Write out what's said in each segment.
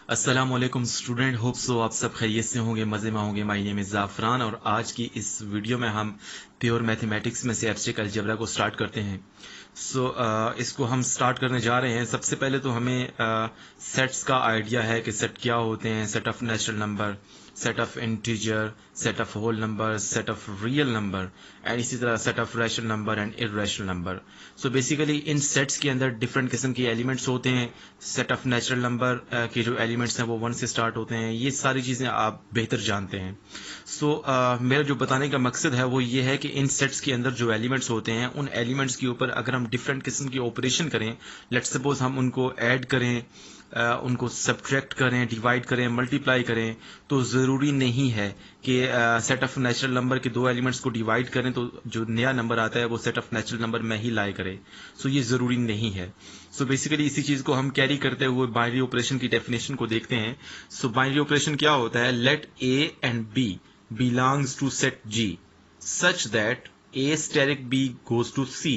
अस्सलाम वालेकुम student, hope so आप सब खैरियत से होंगे, मज़े में होंगे। माय नेम इज़ ज़ाफ़रान और आज की इस वीडियो में हम प्योर मैथमेटिक्स में से एब्स्ट्रैक्ट अलजेब्रा को स्टार्ट करते हैं। इसको हम स्टार्ट करने जा रहे हैं। सबसे पहले तो हमें सेट्स का आइडिया है कि सेट क्या होते हैं। Set of natural number, set of integer, set of whole number, set of real number and इसी तरह set of rational number and irrational number. So basically in sets के अंदर डिफरेंट किस्म के एलिमेंट्स होते हैं। सेट ऑफ नेचुरल नंबर के जो एलिमेंट्स हैं वो 1 से स्टार्ट होते हैं। ये सारी चीज़ें आप बेहतर जानते हैं। मेरा जो बताने का मकसद है वो ये है कि इन सेट्स के अंदर जो एलिमेंट्स होते हैं उन एलिमेंट्स के ऊपर अगर हम डिफरेंट किस्म के ऑपरेशन करें, लेट्स सपोज हम उनको ऐड करें, उनको सब्ट्रैक्ट करें, डिवाइड करें, मल्टीप्लाई करें, तो ज़रूरी नहीं है कि सेट ऑफ नेचुरल नंबर के दो एलिमेंट्स को डिवाइड करें तो जो नया नंबर आता है वो सेट ऑफ नेचुरल नंबर में ही लाई करे। ये ज़रूरी नहीं है। बेसिकली इसी चीज़ को हम कैरी करते हुए बाइनरी ऑपरेशन की डेफिनेशन को देखते हैं। बाइनरी ऑपरेशन क्या होता है? Let A and B belongs to set G such that A steric B goes to C.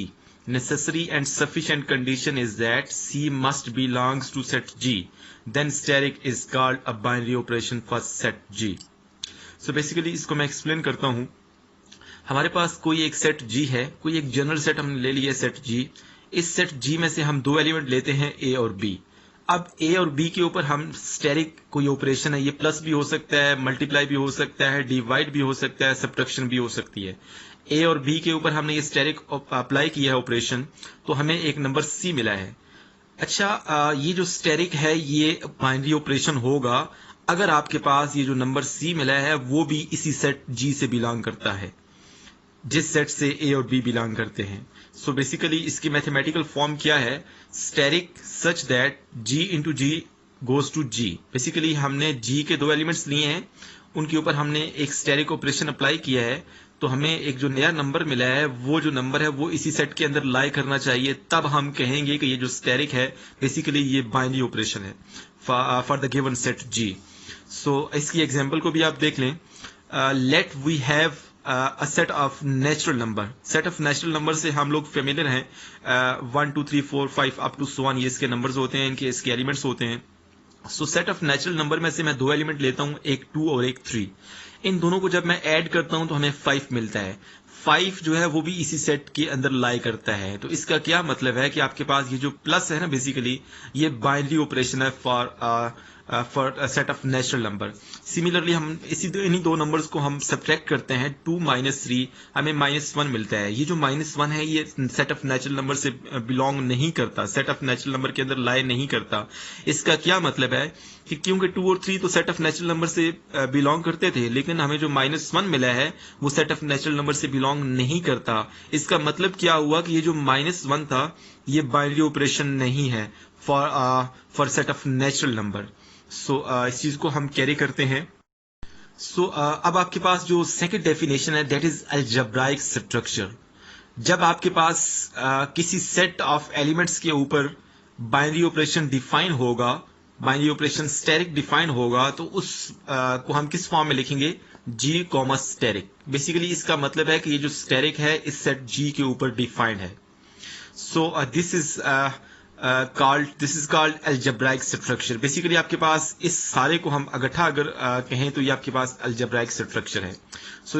Necessary and sufficient condition is that C must belongs to set G. Then steric is called a binary operation for set G. Basically इसको मैं explain करता हूँ। हमारे पास कोई एक set G है, कोई एक जनरल सेट हमने ले लिया सेट G। इस सेट G में से हम दो एलिमेंट लेते हैं A और B। अब A और B के ऊपर हम स्टेरिक कोई ऑपरेशन है, ये प्लस भी हो सकता है, मल्टीप्लाई भी हो सकता है, डिवाइड भी हो सकता है, सब्ट्रैक्शन भी हो सकती है। A और B के ऊपर हमने ये स्टेरिक अप्लाई किया है ऑपरेशन, तो हमें एक नंबर C मिला है। अच्छा, ये जो स्टेरिक है ये बाइनरी ऑपरेशन होगा अगर आपके पास ये जो नंबर C मिला है वो भी इसी सेट G से बिलोंग करता है जिस सेट से A और B बिलोंग करते हैं। बेसिकली इसकी मैथमेटिकल फॉर्म क्या है? Asterisk such that G into G goes to G। Basically हमने G के दो एलिमेंट्स लिए हैं, उनके ऊपर हमने एक स्टेरिक ऑपरेशन अप्लाई किया है, तो हमें एक जो नया नंबर मिला है वो जो नंबर है वो इसी सेट के अंदर लाई करना चाहिए। तब हम कहेंगे कि ये जो स्टेरिक है बेसिकली ये बाइनरी ऑपरेशन है for the given set G। इसकी एग्जाम्पल को भी आप देख लें। Let we have a set of natural number। सेट ऑफ नेचुरल नंबर से हम लोग फेमिलियर हैं। 1 2 3 4 5 अप टू सो ऑन, ये इसके नंबर्स होते हैं, इसके एलिमेंट्स होते हैं। सेट ऑफ नेचुरल नंबर में से मैं दो एलिमेंट लेता हूं, एक 2 और एक 3। इन दोनों को जब मैं ऐड करता हूं तो हमें 5 मिलता है। 5 जो है वो भी इसी सेट के अंदर लाई करता है। तो इसका क्या मतलब है कि आपके पास ये जो प्लस है ना, बेसिकली ये बाइनरी ऑपरेशन है for set of natural number. Similarly हम इन्हीं दो नंबर्स को हम सब्ट्रैक्ट करते हैं, 2 - 3 हमें -1 मिलता है। ये जो -1 है ये सेट ऑफ नेचुरल नंबर से बिलोंग नहीं करता, सेट ऑफ नेचुरल नंबर के अंदर लाई नहीं करता। इसका क्या मतलब है कि क्योंकि 2 और 3 तो सेट ऑफ नेचुरल नंबर से बिलोंग करते थे, लेकिन हमें जो -1 मिला है वो सेट ऑफ नेचुरल नंबर से बिलोंग नहीं करता। इसका मतलब क्या हुआ कि ये जो -1 था ये बाइनरी ऑपरेशन नहीं है for set of natural number. इस चीज को हम कैरी करते हैं। अब आपके पास जो सेकंड डेफिनेशन है दैट इज अलजेब्राइक स्ट्रक्चर। जब आपके पास किसी सेट ऑफ एलिमेंट्स के ऊपर बाइनरी ऑपरेशन डिफाइन होगा, बाइनरी ऑपरेशन स्टेरिक डिफाइन होगा, तो उस को हम किस फॉर्म में लिखेंगे? G comma steric. बेसिकली इसका मतलब है कि ये जो स्टेरिक है इस सेट G के ऊपर डिफाइंड है। This is called algebraic structure. Basically आपके पास इस सारे को हम इकट्ठा अगर कहें तो ये आपके पास अलजेब्राइक स्ट्रक्चर है।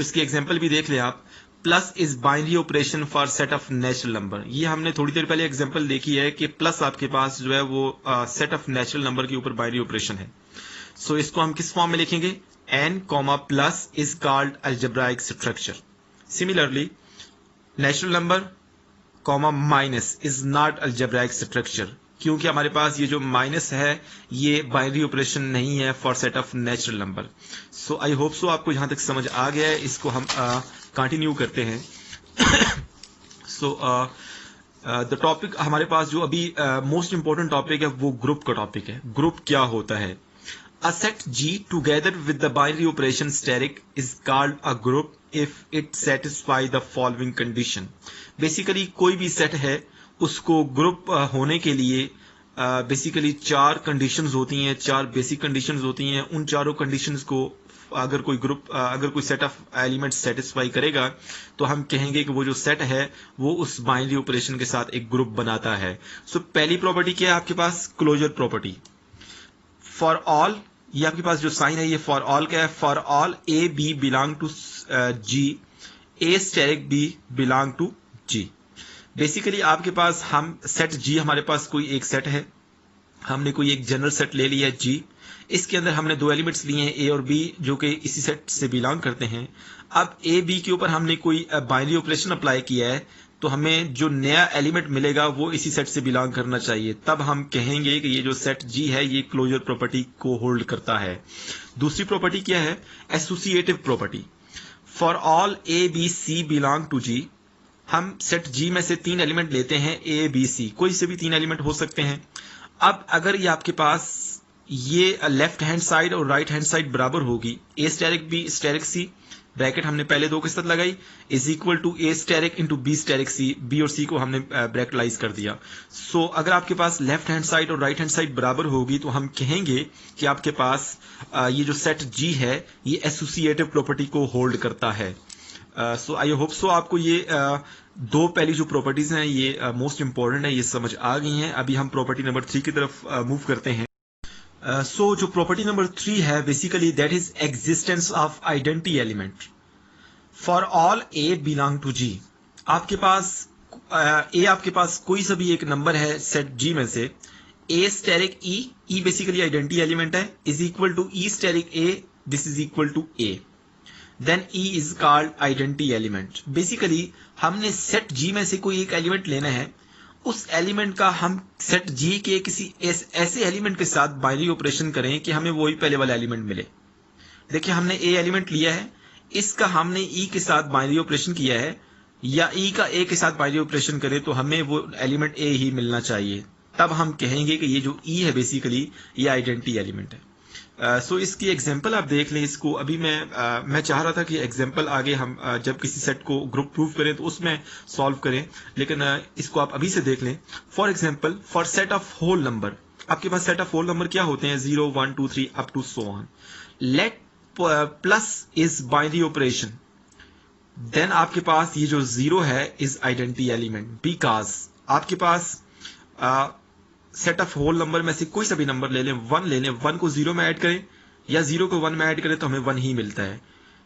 इसकी एग्जांपल भी देख लें आप। Plus is binary operation for set of natural number. ये हमने थोड़ी देर पहले एग्जांपल देखी है कि प्लस आपके पास जो है वो सेट ऑफ नेचुरल नंबर के ऊपर बाइनरी ऑपरेशन है। इसको हम किस फॉर्म में लिखेंगे? n comma plus is called algebraic structure. Similarly natural number comma minus is not algebraic structure, क्योंकि हमारे पास ये जो माइनस है ये बाइनरी ऑपरेशन नहीं है for set of natural number. I hope so आपको यहां तक समझ आ गया है। इसको हम कंटिन्यू करते हैं। द टॉपिक हमारे पास जो अभी मोस्ट इंपॉर्टेंट टॉपिक है वो ग्रुप का टॉपिक है। ग्रुप क्या होता है? A set G together with the binary operation steric is called a group if it satisfy the following condition। Basically कोई भी सेट है उसको ग्रुप होने के लिए बेसिकली 4 कंडीशंस होती हैं, 4 बेसिक कंडीशंस होती हैं। उन चारों कंडीशंस को अगर कोई सेट ऑफ एलिमेंट सेटिस्फाई करेगा तो हम कहेंगे कि वो जो सेट है वो उस बाइनरी ऑपरेशन के साथ एक ग्रुप बनाता है। पहली प्रॉपर्टी क्या है आपके पास? Closure property. फॉर ऑल, ये आपके पास जो साइन है ये फॉर ऑल का है, for all A B belong to G, A asterisk B belong to G. Basically आपके पास हम सेट जी, हमारे पास कोई एक सेट है, हमने कोई एक जनरल सेट ले लिया है जी, इसके अंदर हमने दो एलिमेंट्स लिए हैं ए और बी जो कि इसी सेट से बिलोंग करते हैं। अब ए बी के ऊपर हमने कोई बाइनरी ऑपरेशन अप्लाई किया है, तो हमें जो नया एलिमेंट मिलेगा वो इसी सेट से बिलोंग करना चाहिए, तब हम कहेंगे कि ये जो सेट जी है ये क्लोजर प्रॉपर्टी को होल्ड करता है। दूसरी प्रॉपर्टी क्या है? Associative property. For all A B C belong to G, हम सेट जी में से तीन एलिमेंट लेते हैं ए बी सी, कोई से भी तीन एलिमेंट हो सकते हैं। अब अगर ये आपके पास ये लेफ्ट हैंड साइड और राइट हैंड साइड बराबर होगी, A asterisk B asterisk C, bracket हमने पहले दो के साथ लगाई, is equal to A asterisk into B asterisk C, B और सी को हमने ब्रैकेटलाइज कर दिया। सो अगर आपके पास लेफ्ट हैंड साइड और राइट हैंड साइड बराबर होगी तो हम कहेंगे कि आपके पास ये जो सेट जी है ये एसोसिएटिव प्रॉपर्टी को होल्ड करता है। सो आई होप सो आपको ये दो पहली जो प्रॉपर्टीज हैं ये मोस्ट इंपॉर्टेंट है, ये समझ आ गई हैं। अभी हम प्रॉपर्टी नंबर 3 की तरफ मूव करते हैं। सो जो प्रॉपर्टी नंबर 3 है basically that is existence of identity element. For all A belong to G, आपके पास ए आपके पास कोई सा भी एक नंबर है सेट जी में से, A asterisk E, E basically identity element है, is equal to E asterisk A, this is equal to A, then E is called identity element. Basically हमने सेट जी में से कोई एक एलिमेंट लेना है, उस एलिमेंट का हम सेट जी के किसी ऐसे एलिमेंट के साथ बाइनरी ऑपरेशन करें कि हमें वही पहले वाला एलिमेंट मिले। देखिए हमने ए एलिमेंट लिया है, इसका हमने ई के साथ बाइनरी ऑपरेशन किया है, या ई का ए के साथ बाइनरी ऑपरेशन करें तो हमें वो एलिमेंट ए ही मिलना चाहिए, तब हम कहेंगे कि ये जो ई है बेसिकली ये आइडेंटिटी एलिमेंट है। सो इसकी एग्जांपल आप देख लें इसको। अभी मैं चाह रहा था कि एग्जांपल आगे हम जब किसी सेट को ग्रुप प्रूफ करें तो उसमें सॉल्व करें, लेकिन इसको आप अभी से देख लें। For example for set of whole number, आपके पास सेट ऑफ होल नंबर क्या होते हैं? 0 1 2 3 up to so on. Let plus is binary operation, then आपके पास ये जो 0 है इज आइडेंटिटी एलिमेंट, बिकॉज आपके पास सेट ऑफ होल नंबर में से कोई सा भी नंबर ले लें, 1 ले लें, 1 को 0 में ऐड करें या 0 को 1 में ऐड करें तो हमें 1 ही मिलता है।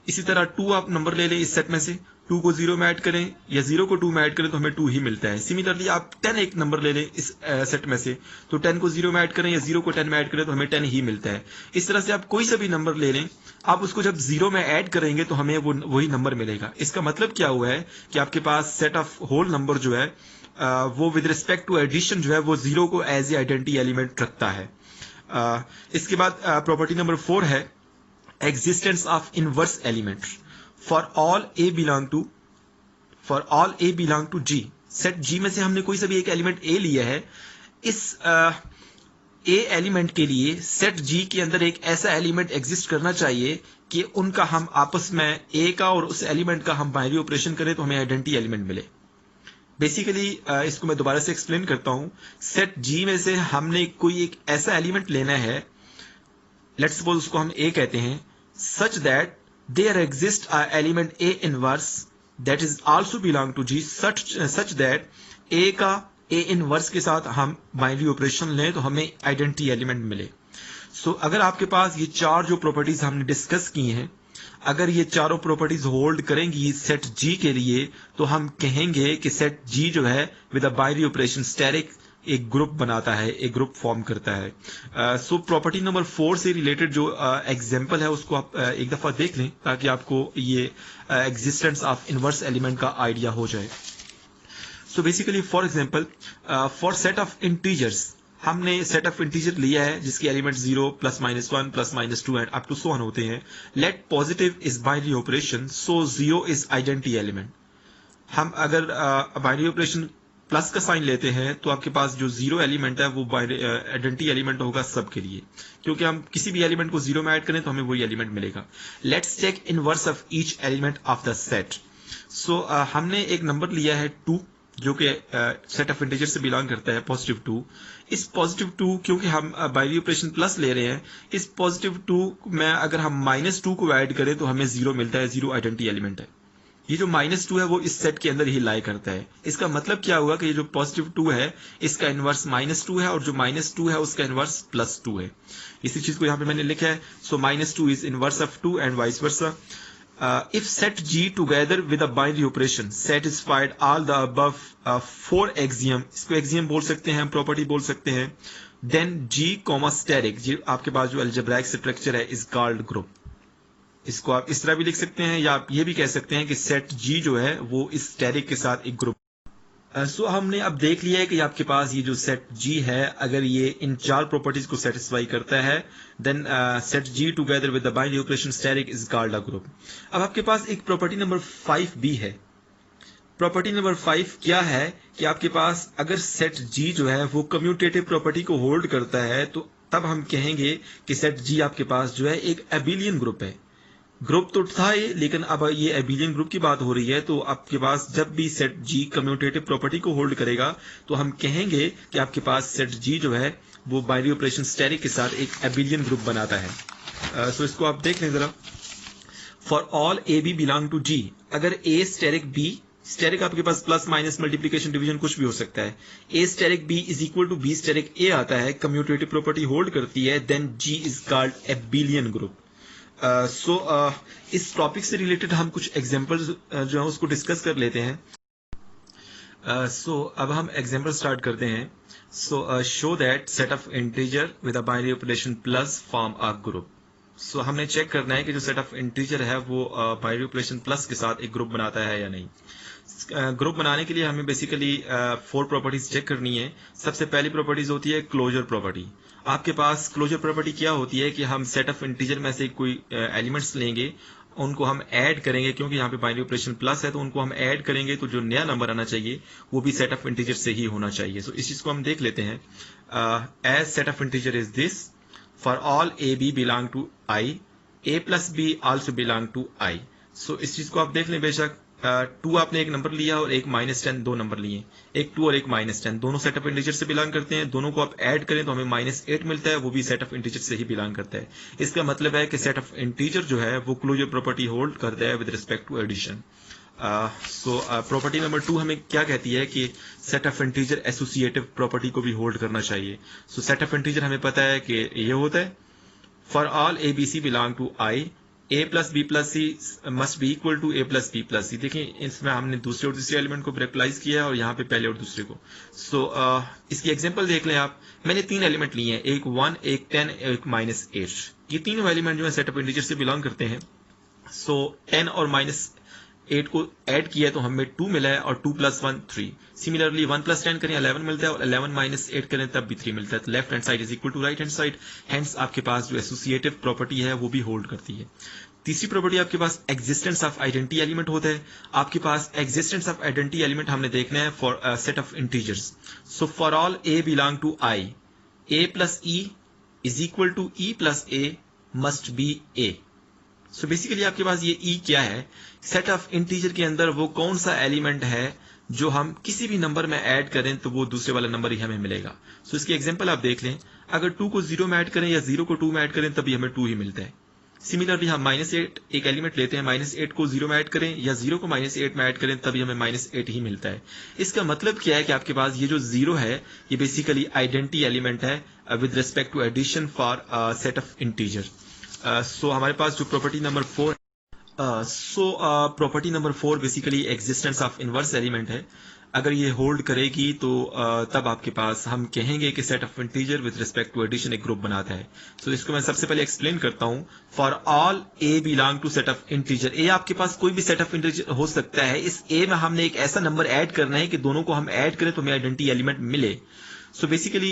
इसी तरह 2 आप नंबर ले लें इस सेट में से, 2 को 0 में ऐड करें या 0 को 2 में ऐड करें तो हमें 2 ही मिलता है। सिमिलरली आप 10 एक नंबर ले लें इस सेट में से, तो 10 को 0 में ऐड करें या 0 को 10 में ऐड करें तो हमें 10 ही मिलता है। इस तरह से आप कोई सा भी नंबर ले लें, आप उसको जब 0 में ऐड करेंगे तो हमें वही नंबर मिलेगा। इसका मतलब क्या हुआ है कि आपके पास सेट ऑफ होल नंबर जो है वो विद रिस्पेक्ट टू एडिशन जो है वो 0 को एज ए आइडेंटिटी एलिमेंट रखता है। इसके बाद प्रॉपर्टी नंबर 4 है existence of inverse element. For all A belong to G, set G में से हमने कोई सा भी एक एलिमेंट ए लिया है, इस ए एलिमेंट के लिए सेट जी के अंदर एक ऐसा एलिमेंट एग्जिस्ट करना चाहिए कि उनका हम आपस में ए का और उस एलिमेंट का हम बाइनरी ऑपरेशन करें तो हमें आइडेंटिटी एलिमेंट मिले। बेसिकली इसको मैं दोबारा से एक्सप्लेन करता हूं। सेट जी में से हमने कोई एक ऐसा एलिमेंट लेना है, लेट्स सपोज उसको हम ए कहते हैं, such that there exist a element A inverse that is also belong to G, such that A का ए इनवर्स के साथ हम बाइनरी ऑपरेशन लें तो हमें आइडेंटिटी एलिमेंट मिले। सो अगर आपके पास ये चार जो प्रॉपर्टीज हमने डिस्कस की हैं, अगर ये चारों प्रॉपर्टीज होल्ड करेंगी सेट जी के लिए तो हम कहेंगे कि सेट जी जो है with a binary operation asterisk एक ग्रुप बनाता है, एक ग्रुप फॉर्म करता है। सो प्रॉपर्टी नंबर 4 से रिलेटेड जो एग्जांपल है उसको आप एक दफा देख लें ताकि आपको ये एग्जिस्टेंस ऑफ इनवर्स एलिमेंट का आइडिया हो जाए। So basically for example for set of integers, हमने सेट ऑफ इंटीजर लिया है जिसके element 0 plus minus 1 plus minus 2 and up to so on होते हैं। Let positive is binary operation, so 0 is identity element. हम अगर बाइनरी ऑपरेशन प्लस का sign लेते हैं तो आपके पास जो 0 एलिमेंट है वो आइडेंटिटी एलिमेंट होगा सबके लिए, क्योंकि हम किसी भी एलिमेंट को 0 में ऐड करें तो हमें वही एलिमेंट मिलेगा। Let's check inverse of each element of the set. So हमने एक नंबर लिया है 2 जो कि सेट ऑफ इंटीजर से बिलोंग करता है, पॉजिटिव 2। इस पॉजिटिव 2 क्योंकि हम बाइनरी ऑपरेशन प्लस ले रहे हैं, इस पॉजिटिव 2 में अगर हम -2 को ऐड करें तो हमें 0 मिलता है, 0 आइडेंटिटी एलिमेंट है। ये जो -2 है वो इस सेट के अंदर ही लाई करता है। इसका मतलब क्या हुआ कि ये जो +2 है इसका इनवर्स -2 है और जो -2 है उसका इनवर्स +2 है। इसी चीज को यहाँ पे मैंने लिखा है। सो -2 is inverse of 2 and vice versa. If set G together with a binary operation satisfied all the above 4 axiom, इसको axiom बोल सकते हैं, प्रॉपर्टी बोल सकते हैं, then G, steric, जी आपके पास जो algebraic स्ट्रक्चर है is called group। इसको आप इस तरह भी लिख सकते हैं या आप ये भी कह सकते हैं कि सेट G जो है वो इस स्टेरिक के साथ एक ग्रुप। सो हमने अब देख लिया है कि आपके पास ये जो सेट G है अगर ये इन 4 प्रॉपर्टीज को सेटिस्फाई करता है then set G together with the binary operation asterisk is called a group. अब आपके पास एक प्रॉपर्टी नंबर 5 भी है। प्रॉपर्टी नंबर 5 क्या है कि आपके पास अगर सेट G जो है वो कम्यूटेटिव प्रॉपर्टी को होल्ड करता है तो तब हम कहेंगे कि सेट G आपके पास जो है एक एबिलियन ग्रुप है। ग्रुप तो था ये, लेकिन अब ये एबिलियन ग्रुप की बात हो रही है तो आपके पास जब भी सेट G कम्यूटेटिव प्रॉपर्टी को होल्ड करेगा तो हम कहेंगे कि आपके पास सेट G जो है वो बाइनरी ऑपरेशन स्टेरिक के साथ एक एबिलियन ग्रुप बनाता है। सो इसको आप देख लें जरा। For all A B belong to G, अगर A स्टेरिक B, स्टेरिक आपके पास प्लस माइनस मल्टीप्लीकेशन डिवीजन कुछ भी हो सकता है, A asterisk B is equal to B asterisk A आता है, कम्यूटेटिव प्रॉपर्टी होल्ड करती है, then G is called abelian group. इस टॉपिक से रिलेटेड हम कुछ एग्जांपल्स जो है उसको डिस्कस कर लेते हैं। अब हम एग्जांपल स्टार्ट करते हैं। Show that set of integer with a binary operation plus form a group. हमने चेक करना है कि जो सेट ऑफ इंटीजर है वो बाइनरी ऑपरेशन प्लस के साथ एक ग्रुप बनाता है या नहीं। ग्रुप बनाने के लिए हमें बेसिकली 4 प्रॉपर्टीज चेक करनी है। सबसे पहली प्रॉपर्टीज होती है क्लोजर प्रॉपर्टी। आपके पास क्लोजर प्रॉपर्टी क्या होती है कि हम सेट ऑफ इंटीजर में से कोई एलिमेंट्स लेंगे, उनको हम ऐड करेंगे, क्योंकि यहाँ पे बाइनरी ऑपरेशन प्लस है तो उनको हम ऐड करेंगे तो जो नया नंबर आना चाहिए वो भी सेट ऑफ इंटीजर से ही होना चाहिए। सो इस चीज को हम देख लेते हैं। As set of integer is this, for all A B belong to I, A plus B also belong to I. So इस चीज को आप देख लें। बेशक 2 आपने एक नंबर लिया और एक -10 दो नंबर लिए, एक 2 और एक -10 दोनों सेट ऑफ इंटीजर से बिलोंग करते हैं। दोनों को आप ऐड करें तो हमें -8 मिलता है, वो भी सेट ऑफ इंटीजर से ही बिलोंग करता है। इसका मतलब है कि सेट ऑफ इंटीजर जो है वो क्लोजर प्रॉपर्टी होल्ड करता है with respect to addition. Property number 2 हमें क्या कहती है कि set of integer associative property को भी होल्ड करना चाहिए। सेट ऑफ इंटीजर हमें पता है कि ये होता है, for all A B C belong to I, a plus B plus C must be equal to A plus B plus C. देखिए इसमें हमने दूसरे और तीसरे एलिमेंट को ब्रेकलाइज किया है और यहाँ पे पहले और दूसरे को। इसकी एग्जांपल देख लें आप। मैंने 3 एलिमेंट लिए हैं, एक 1, एक 10, एक -8। ये तीनों एलिमेंट जो है सेट ऑफ इंटीजर से बिलोंग करते हैं। 10 और -8 को ऐड किया तो हमें 2 मिला है और 2 + 1 3। सिमिलरली 1 + 10 करें 11 मिलता है और 11 - 8 करें तब भी 3 मिलता है। तो left hand side is equal to right hand side, hence आपके पास जो एसोसिएटिव प्रॉपर्टी है वो भी होल्ड करती है। तीसरी प्रॉपर्टी आपके पास एग्जिस्टेंस ऑफ आइडेंटिटी एलिमेंट होता है। आपके पास एग्जिस्टेंस ऑफ आइडेंटिटी एलिमेंट हमने देखना है for set of integers. So for all A belong to I, A plus E is equal to E plus A must be A. So basically आपके पास ये ई क्या है, सेट ऑफ इंटीजर के अंदर वो कौन सा एलिमेंट है जो हम किसी भी नंबर में ऐड करें तो वो दूसरे वाला नंबर ही हमें मिलेगा। सो इसकी एग्जांपल आप देख लें। अगर 2 को 0 में ऐड करें या 0 को 2 में ऐड करें तभी हमें 2 ही मिलता है। सिमिलरली हम -8 एक एलिमेंट लेते हैं, -8 को 0 में ऐड करें या 0 को -8 में ऐड करें तभी हमें -8 ही मिलता है। इसका मतलब क्या है कि आपके पास ये जो 0 है ये बेसिकली आइडेंटिटी एलिमेंट है with respect to addition for set of integer. हमारे पास जो property number 4 property number 4 basically existence of inverse element है। अगर ये होल्ड करेगी तो तब आपके पास हम कहेंगे कि set of integer with respect to addition एक ग्रुप बनाता है। इसको मैं सबसे पहले एक्सप्लेन करता हूं। For all A belong to set of integer, A आपके पास कोई भी सेट ऑफ इंटीजर हो सकता है। इस ए में हमने एक ऐसा नंबर ऐड करना है कि दोनों को हम ऐड करें तो हमें आइडेंटिटी एलिमेंट मिले। बेसिकली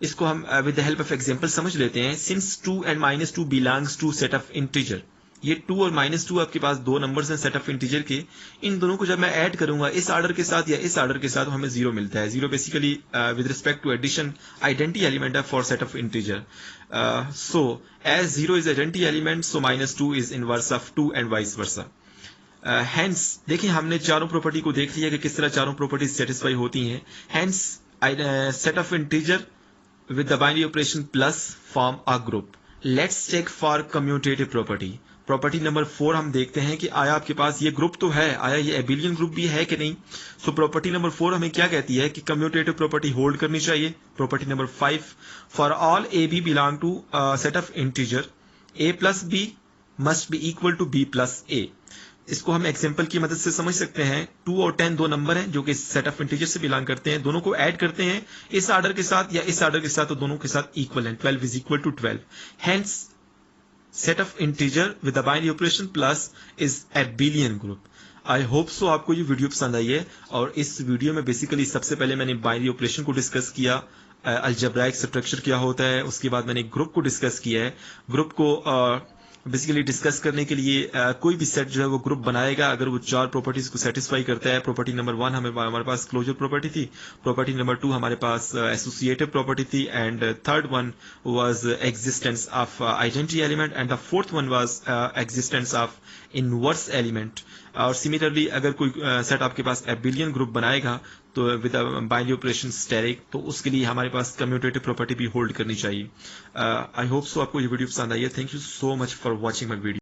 इसको हम with the help of example समझ लेते हैं। Since 2 and -2 belongs to set of integer, ये 2 और -2 आपके पास 2 नंबर्स हैं सेट ऑफ इंटीजर के। इन दोनों को जब मैं ऐड करूंगा इस ऑर्डर के साथ या इस ऑर्डर के साथ, तो हमें 0 मिलता है। 0 basically with respect to addition identity element है for set of integer. As 0 is identity element, so -2 is inverse of 2 and vice versa. Hence देखिए हमने चारों प्रॉपर्टी को देख लिया कि किस तरह चारों प्रॉपर्टीज सेटिस्फाई होती हैं। Hence set of integer with the binary operation plus form a group. Let's check for commutative property. Property number 4 हम देखते हैं कि आया आपके पास ये ग्रुप तो है, आया ये एबिलियन ग्रुप भी है कि नहीं। सो प्रॉपर्टी नंबर 4 हमें क्या कहती है कि कम्यूटेटिव प्रॉपर्टी होल्ड करनी चाहिए। Property number 5, for all A B belong to set of integer a plus B must be equal to b plus a। इसको हम एग्जांपल की मदद से समझ सकते हैं। 2 और 10 दो नंबर हैं जो कि सेट ऑफ इंटीजर से बिलोंग करते हैं, दोनों को ऐड करते हैं इस ऑर्डर के साथ या इस ऑर्डर के साथ, तो दोनों के साथ इक्वल है। 12 is equal to 12, hence set of integer with the binary operation plus is abelian group. I hope so आपको ये वीडियो पसंद आई है। और इस वीडियो में बेसिकली सबसे पहले मैंने बाइनरी ऑपरेशन को डिस्कस किया, अलजेब्राइक स्ट्रक्चर क्या होता है, उसके बाद मैंने ग्रुप को डिस्कस किया है। ग्रुप को बेसिकली डिस्कस करने के लिए कोई भी सेट जो है वो ग्रुप बनाएगा अगर वो 4 प्रॉपर्टीज को सेटिस्फाई करता है। प्रॉपर्टी नंबर 1 हमारे पास क्लोजर प्रॉपर्टी थी, प्रॉपर्टी नंबर 2 हमारे पास एसोसिएटिव प्रॉपर्टी थी, and third one was existence of identity element, and the fourth one was existence of inverse element. और सिमिलरली अगर कोई सेट आपके पास एबिलियन ग्रुप बनाएगा तो विद बाइनरी ऑपरेशन स्टेरिक, तो उसके लिए हमारे पास कम्यूटेटिव प्रॉपर्टी भी होल्ड करनी चाहिए। आई होप सो आपको ये वीडियो पसंद आई है। Thank you so much for watching my video.